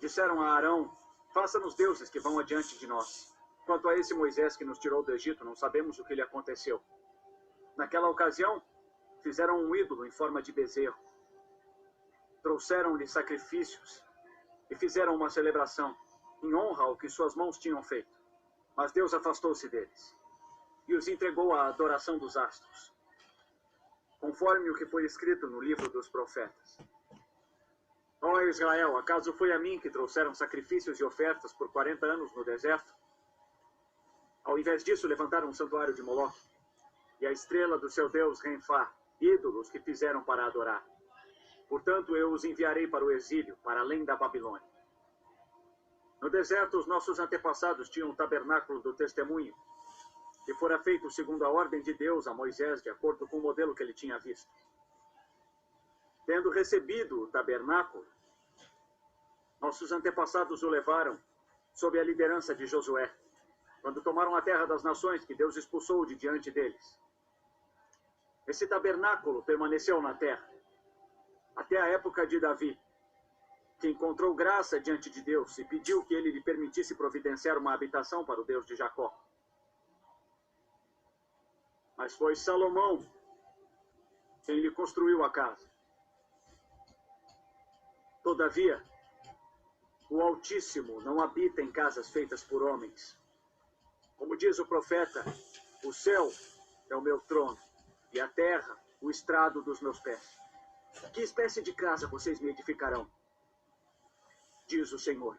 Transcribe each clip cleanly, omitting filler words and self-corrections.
Disseram a Arão: faça-nos deuses que vão adiante de nós. Quanto a esse Moisés que nos tirou do Egito, não sabemos o que lhe aconteceu. Naquela ocasião, fizeram um ídolo em forma de bezerro. Trouxeram-lhe sacrifícios e fizeram uma celebração em honra ao que suas mãos tinham feito. Mas Deus afastou-se deles e os entregou à adoração dos astros, conforme o que foi escrito no livro dos profetas. Ó Israel, acaso foi a mim que trouxeram sacrifícios e ofertas por 40 anos no deserto? Ao invés disso, levantaram um santuário de Moloque e a estrela do seu deus Renfá, ídolos que fizeram para adorar. Portanto, eu os enviarei para o exílio, para além da Babilônia. No deserto, os nossos antepassados tinham o tabernáculo do testemunho, que fora feito segundo a ordem de Deus a Moisés, de acordo com o modelo que ele tinha visto. Tendo recebido o tabernáculo, nossos antepassados o levaram sob a liderança de Josué, quando tomaram a terra das nações que Deus expulsou de diante deles. Esse tabernáculo permaneceu na terra até a época de Davi, que encontrou graça diante de Deus e pediu que ele lhe permitisse providenciar uma habitação para o Deus de Jacó. Mas foi Salomão quem lhe construiu a casa. Todavia, o Altíssimo não habita em casas feitas por homens. Como diz o profeta, o céu é o meu trono e a terra o estrado dos meus pés. Que espécie de casa vocês me edificarão? Diz o Senhor.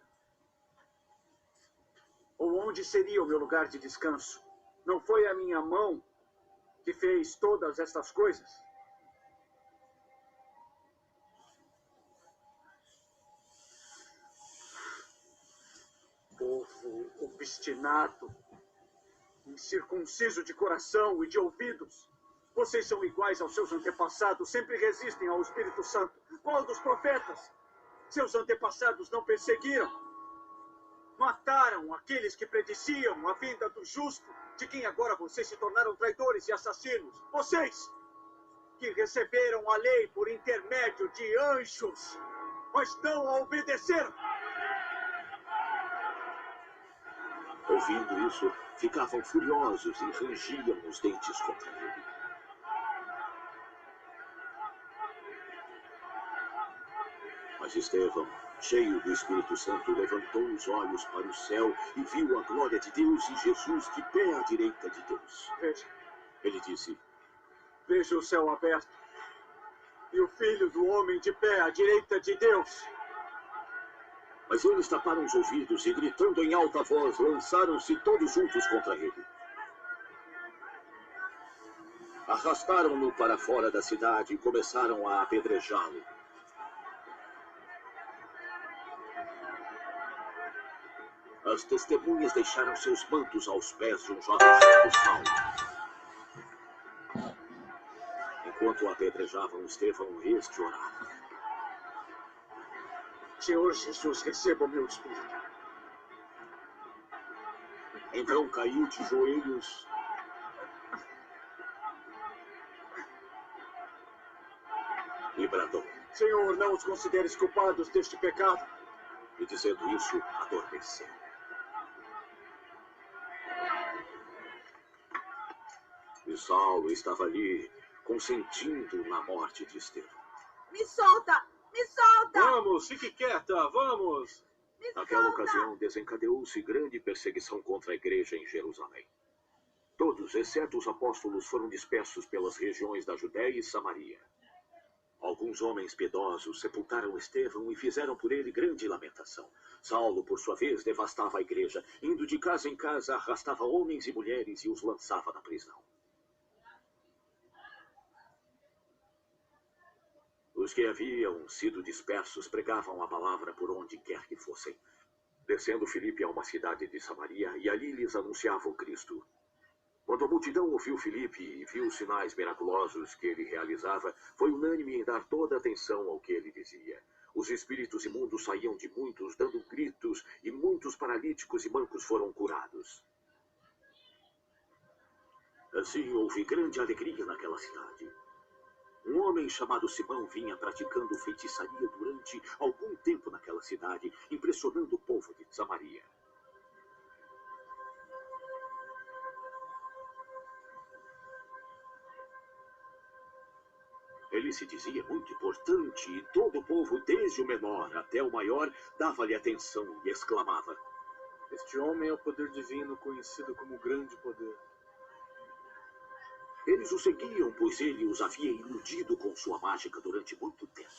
Ou onde seria o meu lugar de descanso? Não foi a minha mão que fez todas estas coisas? Povo obstinado, incircunciso de coração e de ouvidos. Vocês são iguais aos seus antepassados, sempre resistem ao Espírito Santo. Qual dos profetas? Seus antepassados não perseguiram? Mataram aqueles que prediciam a vinda do justo, de quem agora vocês se tornaram traidores e assassinos. Vocês, que receberam a lei por intermédio de anjos, mas não a obedeceram. Ouvindo isso, ficavam furiosos e rangiam os dentes contra ele. Mas Estevão, cheio do Espírito Santo, levantou os olhos para o céu e viu a glória de Deus e Jesus de pé à direita de Deus. Veja. Ele disse: Veja o céu aberto e o Filho do Homem de pé à direita de Deus. Mas eles taparam os ouvidos e, gritando em alta voz, lançaram-se todos juntos contra ele. Arrastaram-no para fora da cidade e começaram a apedrejá-lo. As testemunhas deixaram seus mantos aos pés de um jovem chamado Saulo. Enquanto apedrejavam Estevão, este orava: Senhor Jesus, receba o meu espírito. Então caiu de joelhos e bradou. Senhor, não os consideres culpados deste pecado. E dizendo isso, adormeceu. E Saulo estava ali, consentindo na morte de Estevão. Me solta! Me solta! Vamos, fique quieta, vamos! Naquela ocasião, desencadeou-se grande perseguição contra a igreja em Jerusalém. Todos, exceto os apóstolos, foram dispersos pelas regiões da Judéia e Samaria. Alguns homens piedosos sepultaram Estevão e fizeram por ele grande lamentação. Saulo, por sua vez, devastava a igreja. Indo de casa em casa, arrastava homens e mulheres e os lançava na prisão. Os que haviam sido dispersos pregavam a palavra por onde quer que fossem. Descendo Filipe a uma cidade de Samaria, e ali lhes anunciava o Cristo. Quando a multidão ouviu Filipe e viu os sinais miraculosos que ele realizava, foi unânime em dar toda a atenção ao que ele dizia. Os espíritos imundos saíam de muitos, dando gritos, e muitos paralíticos e mancos foram curados. Assim houve grande alegria naquela cidade. Um homem chamado Simão vinha praticando feitiçaria durante algum tempo naquela cidade, impressionando o povo de Samaria. Ele se dizia muito importante e todo o povo, desde o menor até o maior, dava-lhe atenção e exclamava: Este homem é o poder divino, conhecido como grande poder. Eles o seguiam, pois ele os havia iludido com sua mágica durante muito tempo.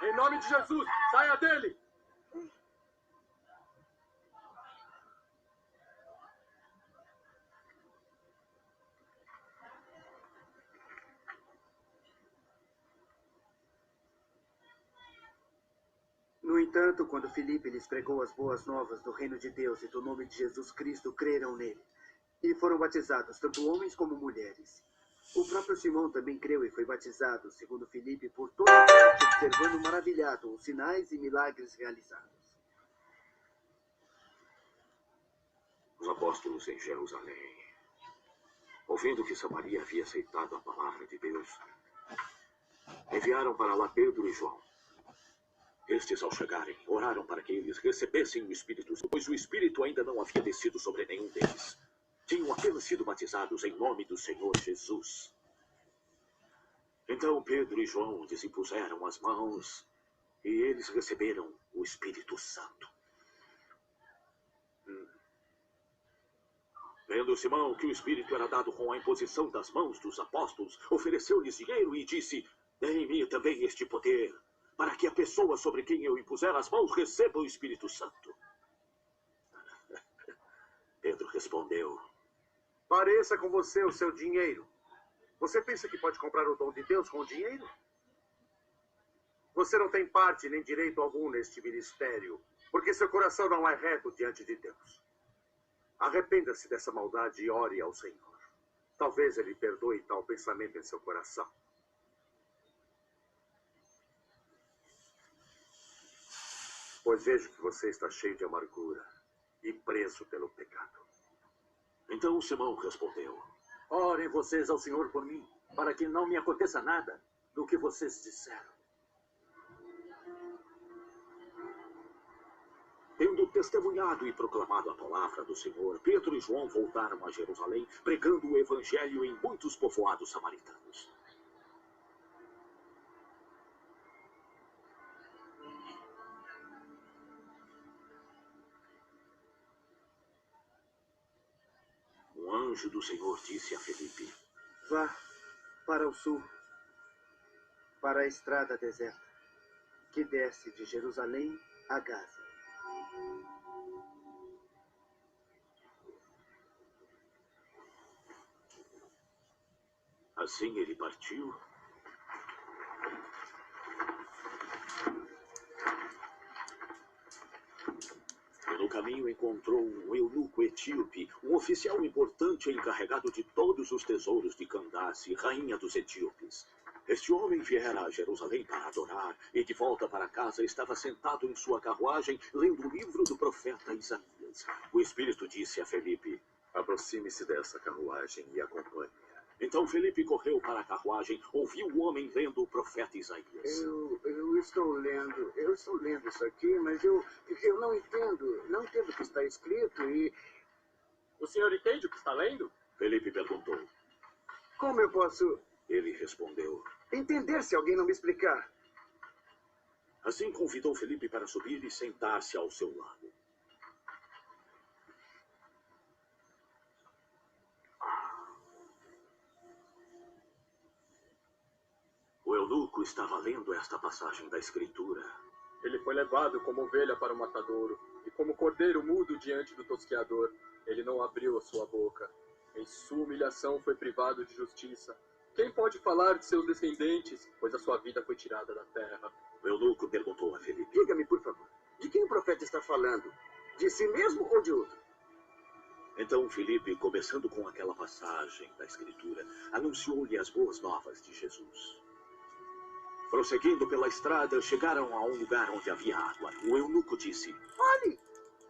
Em nome de Jesus, saia dele! No entanto, quando Filipe lhes pregou as boas novas do reino de Deus e do nome de Jesus Cristo, creram nele. E foram batizados, tanto homens como mulheres. O próprio Simão também creu e foi batizado, segundo Filipe, por toda parte, observando maravilhado os sinais e milagres realizados. Os apóstolos em Jerusalém, ouvindo que Samaria havia aceitado a palavra de Deus, enviaram para lá Pedro e João. Estes, ao chegarem, oraram para que eles recebessem o Espírito, pois o Espírito ainda não havia descido sobre nenhum deles. Tinham apenas sido batizados em nome do Senhor Jesus. Então Pedro e João lhes impuseram as mãos e eles receberam o Espírito Santo. Vendo Simão que o Espírito era dado com a imposição das mãos dos apóstolos, ofereceu-lhes dinheiro e disse: Dê-me também este poder, para que a pessoa sobre quem eu impuser as mãos receba o Espírito Santo. Pedro respondeu: Pareça com você o seu dinheiro. Você pensa que pode comprar o dom de Deus com dinheiro? Você não tem parte nem direito algum neste ministério, porque seu coração não é reto diante de Deus. Arrependa-se dessa maldade e ore ao Senhor. Talvez Ele perdoe tal pensamento em seu coração. Pois vejo que você está cheio de amargura e preso pelo pecado. Então Simão respondeu: Orem vocês ao Senhor por mim, para que não me aconteça nada do que vocês disseram. Tendo testemunhado e proclamado a palavra do Senhor, Pedro e João voltaram a Jerusalém, pregando o evangelho em muitos povoados samaritanos. Um anjo do Senhor disse a Filipe: Vá para o sul, para a estrada deserta, que desce de Jerusalém a Gaza. Assim ele partiu e no caminho encontrou um eunuco etíope, um oficial importante encarregado de todos os tesouros de Candace, rainha dos etíopes. Este homem viera a Jerusalém para adorar e de volta para casa estava sentado em sua carruagem lendo o livro do profeta Isaías. O Espírito disse a Filipe: Aproxime-se dessa carruagem e acompanhe. Então Filipe correu para a carruagem, ouviu o homem lendo o profeta Isaías. Eu estou lendo isso aqui, mas eu não entendo o que está escrito e... O senhor entende o que está lendo? Filipe perguntou. Como eu posso Ele respondeu. entender se alguém não me explicar? Assim convidou Filipe para subir e sentar-se ao seu lado. O eunuco estava lendo esta passagem da Escritura. Ele foi levado como ovelha para o matadouro, e como cordeiro mudo diante do tosqueador, ele não abriu a sua boca. Em sua humilhação foi privado de justiça. Quem pode falar de seus descendentes, pois a sua vida foi tirada da terra? O eunuco perguntou a Filipe. Diga-me, por favor, de quem o profeta está falando? De si mesmo ou de outro? Então Filipe, começando com aquela passagem da Escritura, anunciou-lhe as boas novas de Jesus. Prosseguindo pela estrada, chegaram a um lugar onde havia água. O eunuco disse: Olhe,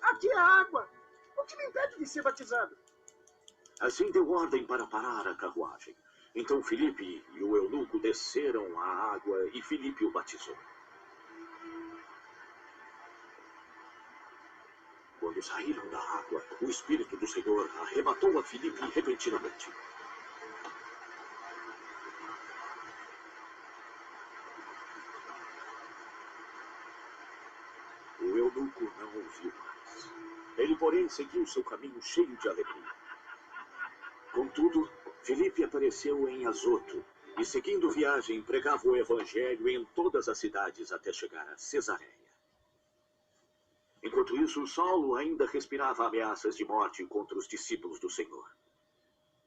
aqui há água. O que me impede de ser batizado? Assim deu ordem para parar a carruagem. Então Filipe e o eunuco desceram à água e Filipe o batizou. Quando saíram da água, o Espírito do Senhor arrebatou a Filipe repentinamente. O eunuco não ouviu mais. Ele, porém, seguiu seu caminho cheio de alegria. Contudo, Filipe apareceu em Azoto e, seguindo viagem, pregava o evangelho em todas as cidades até chegar a Cesareia. Enquanto isso, Saulo ainda respirava ameaças de morte contra os discípulos do Senhor.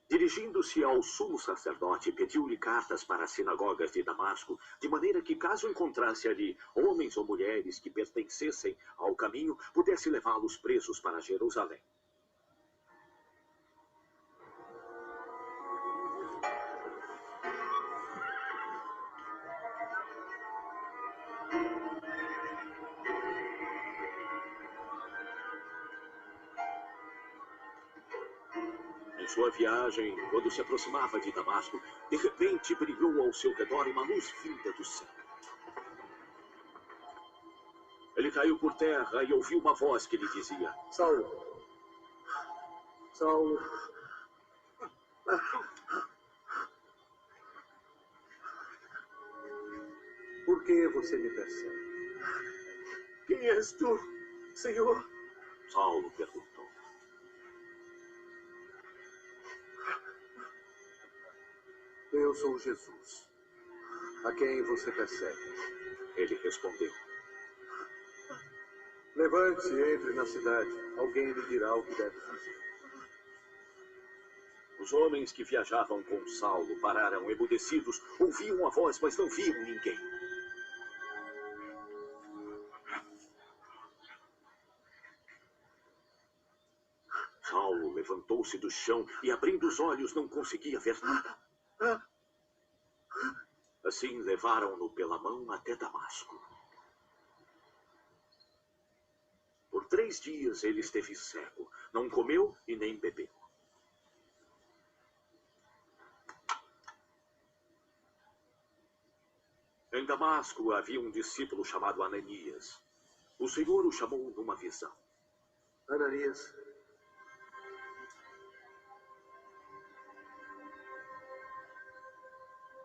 Dirigindo-se ao sumo sacerdote, pediu-lhe cartas para as sinagogas de Damasco, de maneira que, caso encontrasse ali homens ou mulheres que pertencessem ao caminho, pudesse levá-los presos para Jerusalém. Em sua viagem, quando se aproximava de Damasco, de repente brilhou ao seu redor uma luz vinda do céu. Ele caiu por terra e ouviu uma voz que lhe dizia: Saulo, Saulo, por que você me persegue? Quem és tu, Senhor? Saulo perguntou. Eu sou Jesus, a quem você persegue. Ele respondeu. Levante-se e entre na cidade. Alguém lhe dirá o que deve fazer. Os homens que viajavam com Saulo pararam emudecidos, ouviam a voz, mas não viam ninguém. Saulo levantou-se do chão e, abrindo os olhos, não conseguia ver nada. Assim levaram-no pela mão até Damasco. Por 3 dias ele esteve cego, não comeu e nem bebeu. Em Damasco havia um discípulo chamado Ananias. O Senhor o chamou numa visão. Ananias,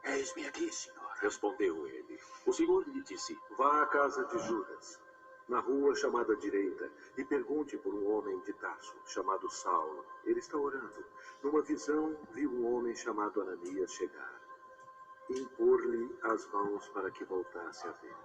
Eis-me aqui, Senhor. Respondeu ele. O Senhor lhe disse: Vá à casa de Judas, na rua chamada direita, e pergunte por um homem de Tarso, chamado Saulo. Ele está orando. Numa visão, viu um homem chamado Ananias chegar e impor-lhe as mãos para que voltasse a ver.